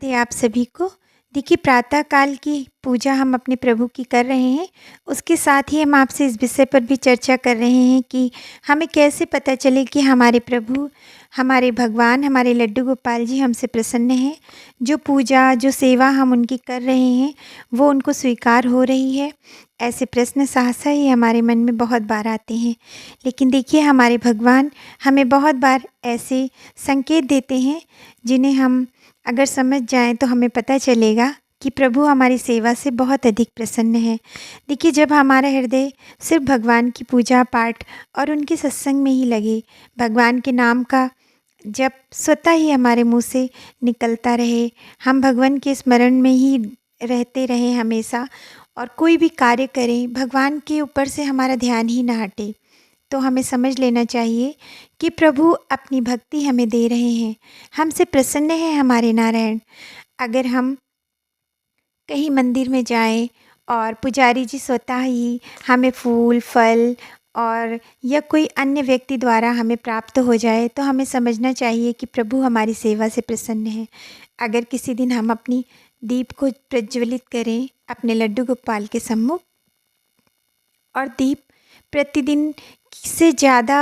नमस्ते आप सभी को। देखिए प्रातः काल की पूजा हम अपने प्रभु की कर रहे हैं, उसके साथ ही हम आपसे इस विषय पर भी चर्चा कर रहे हैं कि हमें कैसे पता चले कि हमारे प्रभु, हमारे भगवान, हमारे लड्डू गोपाल जी हमसे प्रसन्न हैं। जो पूजा, जो सेवा हम उनकी कर रहे हैं, वो उनको स्वीकार हो रही है। ऐसे प्रश्न सहसा ही हमारे मन में बहुत बार आते हैं। लेकिन देखिए हमारे भगवान हमें बहुत बार ऐसे संकेत देते हैं जिन्हें हम अगर समझ जाएँ तो हमें पता चलेगा कि प्रभु हमारी सेवा से बहुत अधिक प्रसन्न है। देखिए जब हमारा हृदय सिर्फ़ भगवान की पूजा पाठ और उनके सत्संग में ही लगे, भगवान के नाम का जप स्वतः ही हमारे मुँह से निकलता रहे, हम भगवान के स्मरण में ही रहते रहें हमेशा और कोई भी कार्य करें, भगवान के ऊपर से हमारा ध्यान ही ना हटे, तो हमें समझ लेना चाहिए कि प्रभु अपनी भक्ति हमें दे रहे हैं, हमसे प्रसन्न है हमारे नारायण। अगर हम कहीं मंदिर में जाएं और पुजारी जी स्वतः ही हमें फूल, फल और या कोई अन्य व्यक्ति द्वारा हमें प्राप्त हो जाए, तो हमें समझना चाहिए कि प्रभु हमारी सेवा से प्रसन्न है। अगर किसी दिन हम अपनी दीप को प्रज्वलित करें अपने लड्डू गोपाल के सम्मुख और दीप प्रतिदिन से ज़्यादा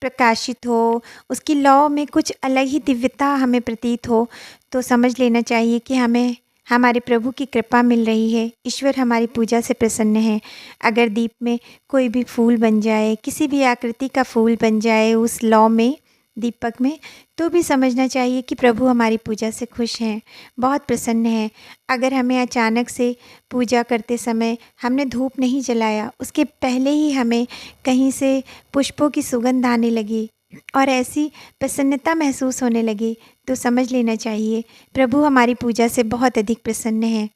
प्रकाशित हो, उसकी लौ में कुछ अलग ही दिव्यता हमें प्रतीत हो, तो समझ लेना चाहिए कि हमें हमारे प्रभु की कृपा मिल रही है, ईश्वर हमारी पूजा से प्रसन्न है। अगर दीप में कोई भी फूल बन जाए, किसी भी आकृति का फूल बन जाए उस लौ में, दीपक में, तो भी समझना चाहिए कि प्रभु हमारी पूजा से खुश हैं, बहुत प्रसन्न हैं। अगर हमें अचानक से पूजा करते समय हमने धूप नहीं जलाया, उसके पहले ही हमें कहीं से पुष्पों की सुगंध आने लगी और ऐसी प्रसन्नता महसूस होने लगी, तो समझ लेना चाहिए प्रभु हमारी पूजा से बहुत अधिक प्रसन्न हैं।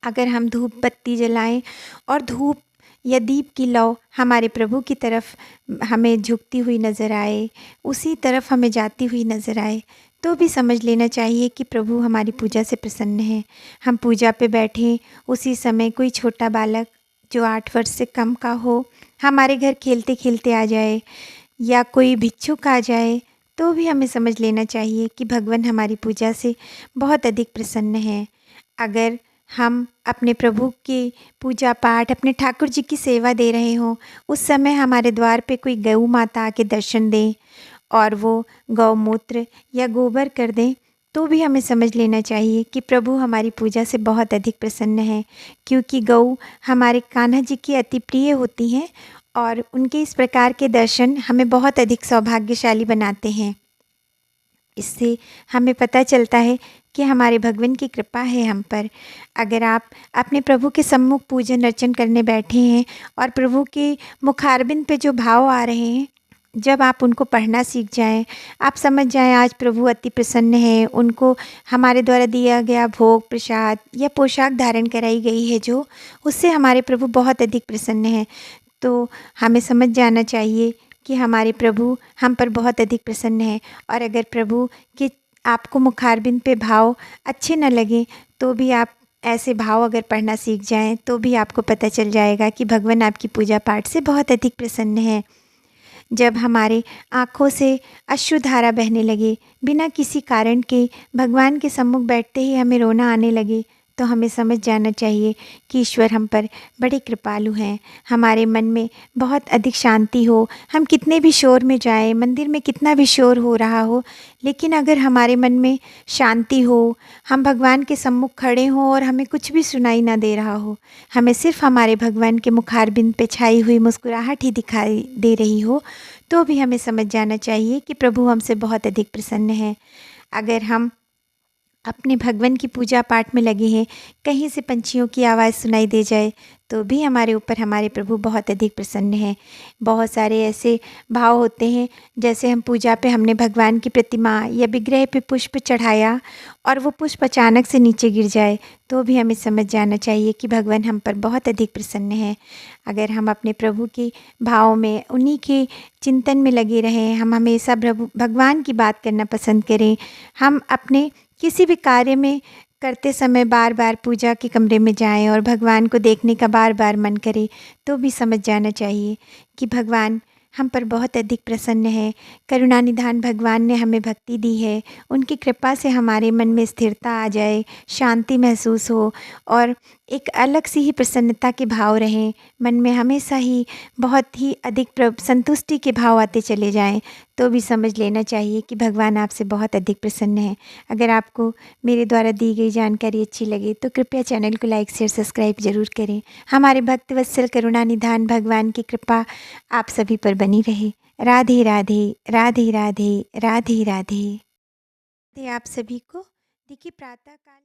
अगर हम धूप बत्ती जलाएं और धूप या दीप की लौ हमारे प्रभु की तरफ हमें झुकती हुई नज़र आए, उसी तरफ हमें जाती हुई नज़र आए, तो भी समझ लेना चाहिए कि प्रभु हमारी पूजा से प्रसन्न हैं। हम पूजा पे बैठें, उसी समय कोई छोटा बालक जो 8 वर्ष से कम का हो हमारे घर खेलते खेलते आ जाए या कोई भिक्षुक आ जाए, तो भी हमें समझ लेना चाहिए कि भगवान हमारी पूजा से बहुत अधिक प्रसन्न हैं। अगर हम अपने प्रभु की पूजा पाठ, अपने ठाकुर जी की सेवा दे रहे हों, उस समय हमारे द्वार पे कोई गऊ माता आके दर्शन दें और वो गौमूत्र या गोबर कर दें, तो भी हमें समझ लेना चाहिए कि प्रभु हमारी पूजा से बहुत अधिक प्रसन्न हैं, क्योंकि गऊ हमारे कान्हा जी की अति प्रिय होती हैं और उनके इस प्रकार के दर्शन हमें बहुत अधिक सौभाग्यशाली बनाते हैं। इससे हमें पता चलता है कि हमारे भगवान की कृपा है हम पर। अगर आप अपने प्रभु के सम्मुख पूजन अर्चन करने बैठे हैं और प्रभु के मुखारबिंद पे जो भाव आ रहे हैं, जब आप उनको पढ़ना सीख जाएं, आप समझ जाएं आज प्रभु अति प्रसन्न हैं, उनको हमारे द्वारा दिया गया भोग प्रसाद या पोशाक धारण कराई गई है जो, उससे हमारे प्रभु बहुत अधिक प्रसन्न हैं, तो हमें समझ जाना चाहिए कि हमारे प्रभु हम पर बहुत अधिक प्रसन्न हैं। और अगर प्रभु के आपको मुखारबिंद पे भाव अच्छे न लगें, तो भी आप ऐसे भाव अगर पढ़ना सीख जाएं, तो भी आपको पता चल जाएगा कि भगवान आपकी पूजा पाठ से बहुत अधिक प्रसन्न हैं। जब हमारे आँखों से अश्रुधारा बहने लगे, बिना किसी कारण के भगवान के सम्मुख बैठते ही हमें रोना आने लगे, तो हमें समझ जाना चाहिए कि ईश्वर हम पर बड़े कृपालु हैं। हमारे मन में बहुत अधिक शांति हो, हम कितने भी शोर में जाएं, मंदिर में कितना भी शोर हो रहा हो, लेकिन अगर हमारे मन में शांति हो, हम भगवान के सम्मुख खड़े हों और हमें कुछ भी सुनाई ना दे रहा हो, हमें सिर्फ हमारे भगवान के मुखारबिंद पे छाई हुई मुस्कुराहट ही दिखाई दे रही हो, तो भी हमें समझ जाना चाहिए कि प्रभु हमसे बहुत अधिक प्रसन्न हैं। अगर हम अपने भगवान की पूजा पाठ में लगे हैं, कहीं से पंछियों की आवाज़ सुनाई दे जाए, तो भी हमारे ऊपर हमारे प्रभु बहुत अधिक प्रसन्न हैं। बहुत सारे ऐसे भाव होते हैं, जैसे हम पूजा पे हमने भगवान की प्रतिमा या विग्रह पे पुष्प चढ़ाया और वो पुष्प अचानक से नीचे गिर जाए, तो भी हमें समझ जाना चाहिए कि भगवान हम पर बहुत अधिक प्रसन्न हैं। अगर हम अपने प्रभु के भाव में, उन्हीं के चिंतन में लगे रहें, हम हमेशा प्रभु भगवान की बात करना पसंद करें, हम अपने किसी भी कार्य में करते समय बार बार पूजा के कमरे में जाएं और भगवान को देखने का बार बार मन करे, तो भी समझ जाना चाहिए कि भगवान हम पर बहुत अधिक प्रसन्न है। करुणा निधान भगवान ने हमें भक्ति दी है, उनकी कृपा से हमारे मन में स्थिरता आ जाए, शांति महसूस हो और एक अलग सी ही प्रसन्नता के भाव रहें। मन में हमेशा ही बहुत ही अधिक संतुष्टि के भाव आते चले जाएँ, तो भी समझ लेना चाहिए कि भगवान आपसे बहुत अधिक प्रसन्न हैं। अगर आपको मेरे द्वारा दी गई जानकारी अच्छी लगे तो कृपया चैनल को लाइक, शेयर, सब्सक्राइब ज़रूर करें। हमारे भक्त वत्सल करुणा निधान भगवान की कृपा आप सभी पर बनी रहे। राधे राधे, राधे राधे, राधे राधे। आप सभी को देखिए प्रातः काल